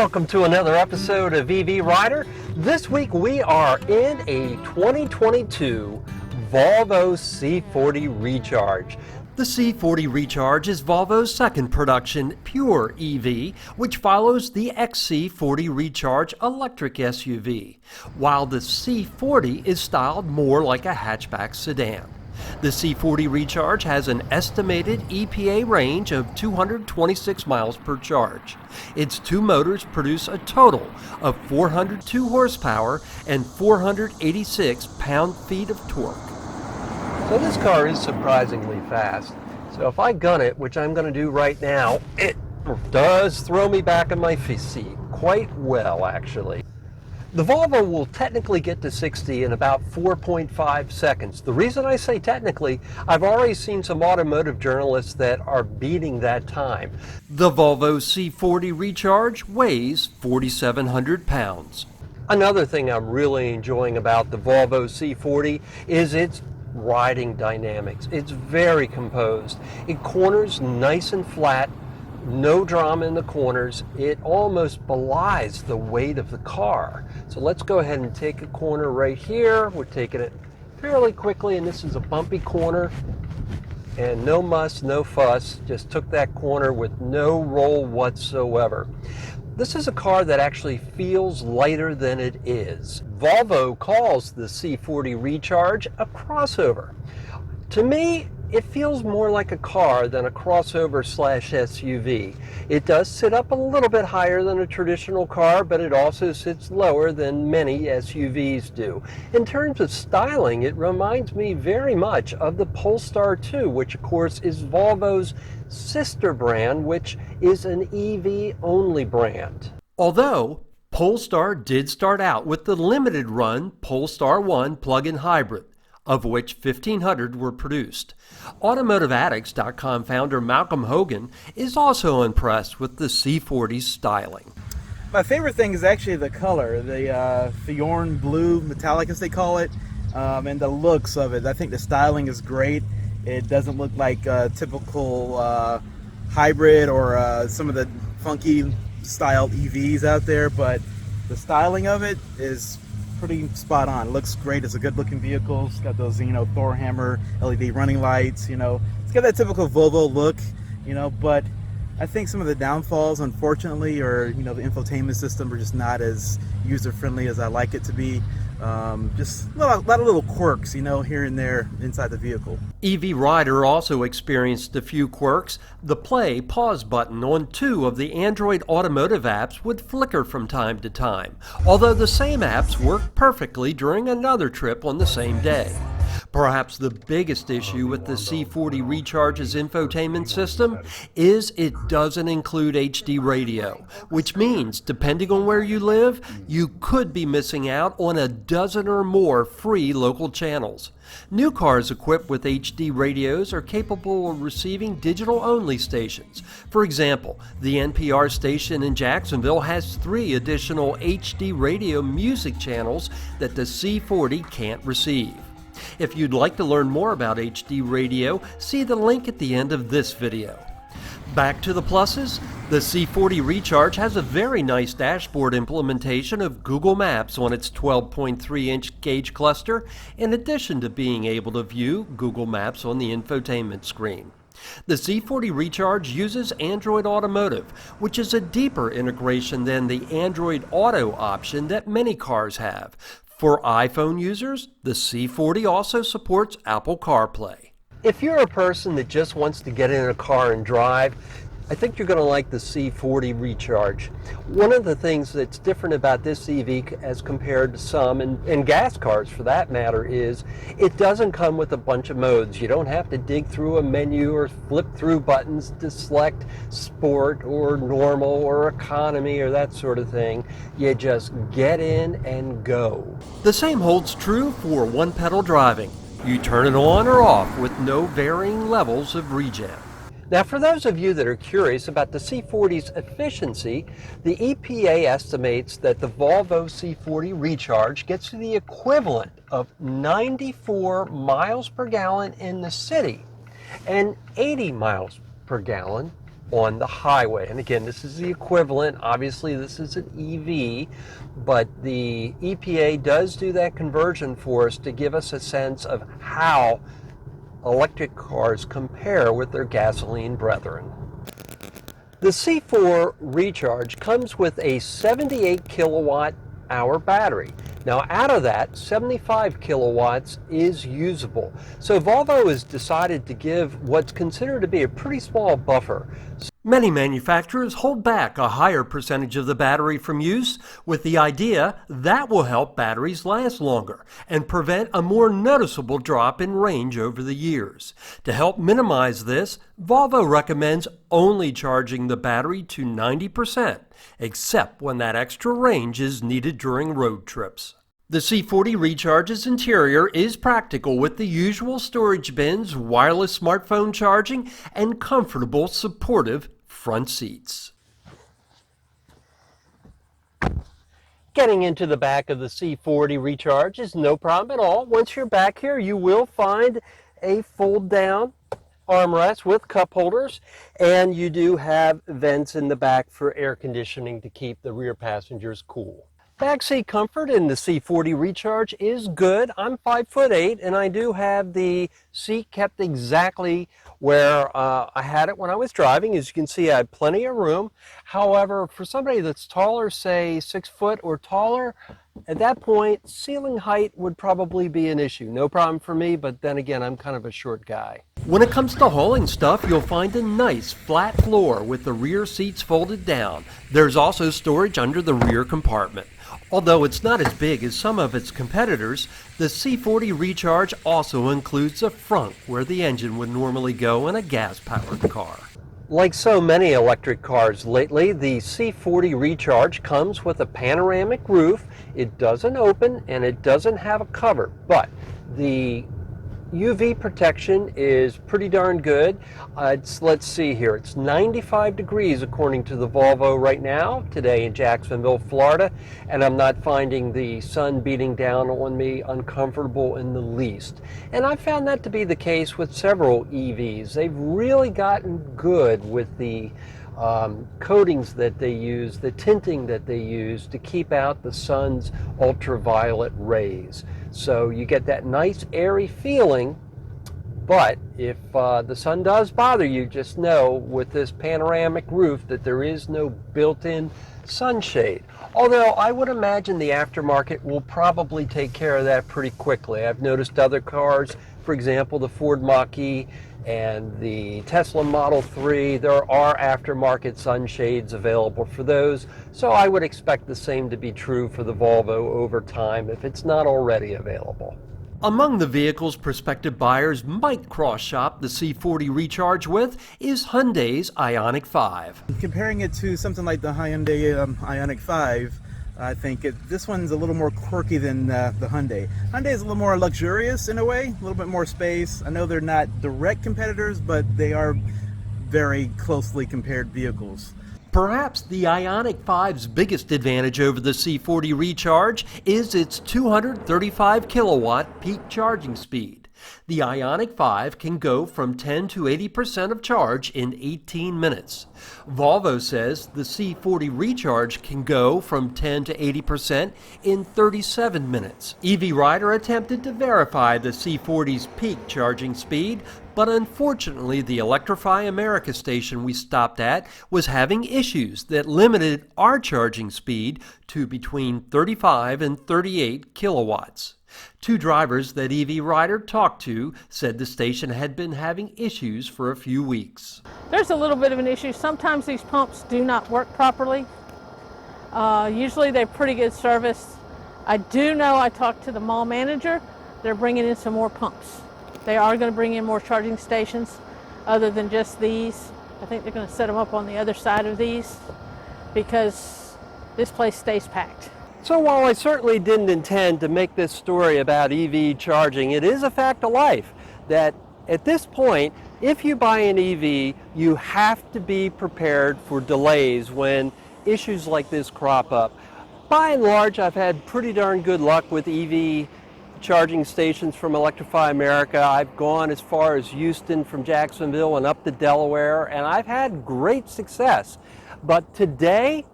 welcome to another episode of EV Rider. This week we are in a 2022 Volvo C40 Recharge. The C40 Recharge is Volvo's second production pure EV, which follows the XC40 Recharge electric SUV, while the C40 is styled more like a hatchback sedan. The C40 Recharge has an estimated EPA range of 226 miles per charge. Its two motors produce a total of 402 horsepower and 486 pound-feet of torque. So this car is surprisingly fast. So if I gun it, which I'm going to do right now, it does throw me back in my seat quite well, actually. The Volvo will technically get to 60 in about 4.5 seconds. The reason I say technically, I've already seen some automotive journalists that are beating that time. The Volvo C40 Recharge weighs 4,700 pounds. Another thing I'm really enjoying about the Volvo C40 is its riding dynamics. It's very composed. It corners nice and flat. No drama in the corners. It almost belies the weight of the car. So let's go ahead and take a corner right here. We're taking it fairly quickly, and this is a bumpy corner. And no muss, no fuss. Just took that corner with no roll whatsoever. This is a car that actually feels lighter than it is. Volvo calls the C40 Recharge a crossover. To me, it feels more like a car than a crossover slash SUV. It does sit up a little bit higher than a traditional car, but it also sits lower than many SUVs do. In terms of styling, it reminds me very much of the Polestar 2, which of course is Volvo's sister brand, which is an EV-only brand. Although Polestar did start out with the limited run Polestar 1 plug-in hybrid, of which 1,500 were produced. AutomotiveAddicts.com founder Malcolm Hogan is also impressed with the C40's styling. My favorite thing is actually the color, the Fjorn blue metallic as they call it, and the looks of it. I think the styling is great. It doesn't look like a typical hybrid or some of the funky styled EVs out there, but the styling of it is pretty spot on. It looks great. It's a good looking vehicle. It's got those, Thor hammer LED running lights, It's got that typical Volvo look, but I think some of the downfalls, unfortunately, are, the infotainment system are just not as user friendly as I like it to be. Just a lot of little quirks, here and there inside the vehicle. EV Rider also experienced a few quirks. The play/pause button on two of the Android automotive apps would flicker from time to time, although the same apps work perfectly during another trip on the same day. Perhaps the biggest issue with the C40 Recharge's infotainment system is it doesn't include HD radio, which means, depending on where you live, you could be missing out on a dozen or more free local channels. New cars equipped with HD radios are capable of receiving digital-only stations. For example, the NPR station in Jacksonville has 3 additional HD radio music channels that the C40 can't receive. If you'd like to learn more about HD radio, see the link at the end of this video. Back to the pluses, the C40 Recharge has a very nice dashboard implementation of Google Maps on its 12.3-inch gauge cluster, in addition to being able to view Google Maps on the infotainment screen. The C40 Recharge uses Android Automotive, which is a deeper integration than the Android Auto option that many cars have. For iPhone users, the C40 also supports Apple CarPlay. If you're a person that just wants to get in a car and drive, I think you're going to like the C40 Recharge. One of the things that's different about this EV as compared to some, and gas cars for that matter, is it doesn't come with a bunch of modes. You don't have to dig through a menu or flip through buttons to select sport or normal or economy or that sort of thing. You just get in and go. The same holds true for one-pedal driving. You turn it on or off with no varying levels of regen. Now, for those of you that are curious about the C40's efficiency, the EPA estimates that the Volvo C40 Recharge gets to the equivalent of 94 miles per gallon in the city and 80 miles per gallon on the highway. And again, this is the equivalent. Obviously, this is an EV, but the EPA does do that conversion for us to give us a sense of how electric cars compare with their gasoline brethren. The C4 Recharge comes with a 78 kilowatt hour battery. Now, out of that, 75 kilowatts is usable. So Volvo has decided to give what's considered to be a pretty small buffer. Many manufacturers hold back a higher percentage of the battery from use with the idea that will help batteries last longer and prevent a more noticeable drop in range over the years. To help minimize this, Volvo recommends only charging the battery to 90%, except when that extra range is needed during road trips. The C40 Recharge's interior is practical with the usual storage bins, wireless smartphone charging, and comfortable, supportive front seats. Getting into the back of the C40 Recharge is no problem at all. Once you're back here, you will find a fold-down armrest with cup holders, and you do have vents in the back for air conditioning to keep the rear passengers cool. Backseat comfort in the C40 Recharge is good. I'm 5'8", and I do have the seat kept exactly where I had it when I was driving. As you can see, I had plenty of room. However, for somebody that's taller, say 6 foot or taller, at that point, ceiling height would probably be an issue. No problem for me, but then again, I'm kind of a short guy. When it comes to hauling stuff, you'll find a nice flat floor with the rear seats folded down. There's also storage under the rear compartment. Although it's not as big as some of its competitors, the C40 Recharge also includes a front where the engine would normally go in a gas-powered car. Like so many electric cars lately, the C40 Recharge comes with a panoramic roof. It doesn't open and it doesn't have a cover, but the UV protection is pretty darn good. Let's see here. It's 95 degrees according to the Volvo right now, today in Jacksonville, Florida, and I'm not finding the sun beating down on me uncomfortable in the least. And I found that to be the case with several EVs. They've really gotten good with the coatings that they use, the tinting that they use to keep out the sun's ultraviolet rays. So you get that nice airy feeling, but if the sun does bother you, just know with this panoramic roof that there is no built-in sunshade. Although I would imagine the aftermarket will probably take care of that pretty quickly. I've noticed other cars, for example, the Ford Mach-E and the Tesla Model 3, there are aftermarket sunshades available for those, so I would expect the same to be true for the Volvo over time if it's not already available. Among the vehicles prospective buyers might cross-shop the C40 Recharge with is Hyundai's Ioniq 5. Comparing it to something like the Hyundai Ioniq 5, I think this one's a little more quirky than the Hyundai. Hyundai is a little more luxurious in a way, a little bit more space. I know they're not direct competitors, but they are very closely compared vehicles. Perhaps the Ioniq 5's biggest advantage over the C40 Recharge is its 235 kilowatt peak charging speed. The Ioniq 5 can go from 10 to 80% of charge in 18 minutes. Volvo says the C40 Recharge can go from 10 to 80% in 37 minutes. EV Rider attempted to verify the C40's peak charging speed, but unfortunately the Electrify America station we stopped at was having issues that limited our charging speed to between 35 and 38 kilowatts. Two drivers that EV Rider talked to said the station had been having issues for a few weeks. There's a little bit of an issue. Sometimes these pumps do not work properly. Usually they're pretty good service. I do know, I talked to the mall manager, they're bringing in some more pumps. They are going to bring in more charging stations other than just these. I think they're going to set them up on the other side of these because this place stays packed. So while I certainly didn't intend to make this story about EV charging, it is a fact of life that at this point, if you buy an EV, you have to be prepared for delays when issues like this crop up. By and large, I've had pretty darn good luck with EV charging stations from Electrify America. I've gone as far as Houston from Jacksonville and up to Delaware, and I've had great success. But today,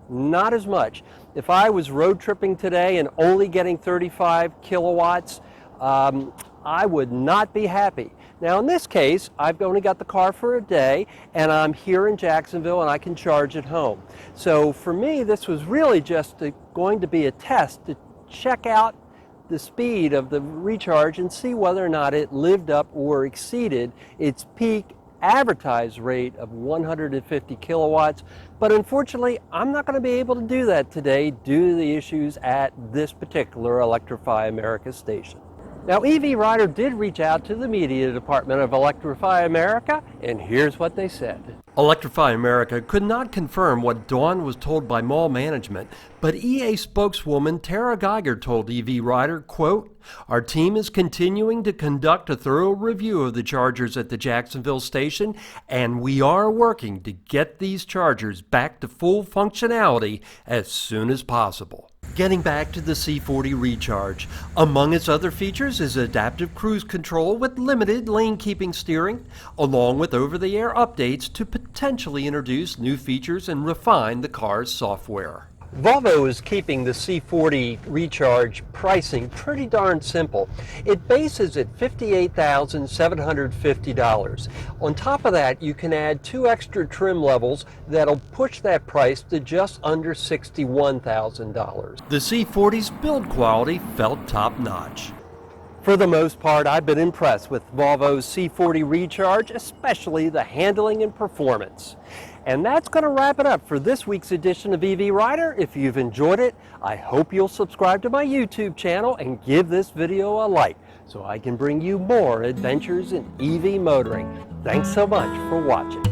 not as much. If I was road tripping today and only getting 35 kilowatts, I would not be happy. Now in this case, I've only got the car for a day and I'm here in Jacksonville and I can charge at home. So for me, this was really just going to be a test to check out the speed of the recharge and see whether or not it lived up or exceeded its peak advertised rate of 150 kilowatts. But unfortunately, I'm not going to be able to do that today due to the issues at this particular Electrify America station. Now, EV Rider did reach out to the media department of Electrify America, and here's what they said. Electrify America could not confirm what Dawn was told by mall management, but EA spokeswoman Tara Geiger told EV Rider, quote, "Our team is continuing to conduct a thorough review of the chargers at the Jacksonville station, and we are working to get these chargers back to full functionality as soon as possible." Getting back to the C40 Recharge, among its other features is adaptive cruise control with limited lane-keeping steering, along with over-the-air updates to potentially introduce new features and refine the car's software. Volvo is keeping the C40 Recharge pricing pretty darn simple. It bases at $58,750. On top of that, you can add 2 extra trim levels that'll push that price to just under $61,000. The C40's build quality felt top-notch. For the most part, I've been impressed with Volvo's C40 Recharge, especially the handling and performance. And that's going to wrap it up for this week's edition of EV Rider. If you've enjoyed it, I hope you'll subscribe to my YouTube channel and give this video a like so I can bring you more adventures in EV motoring. Thanks so much for watching.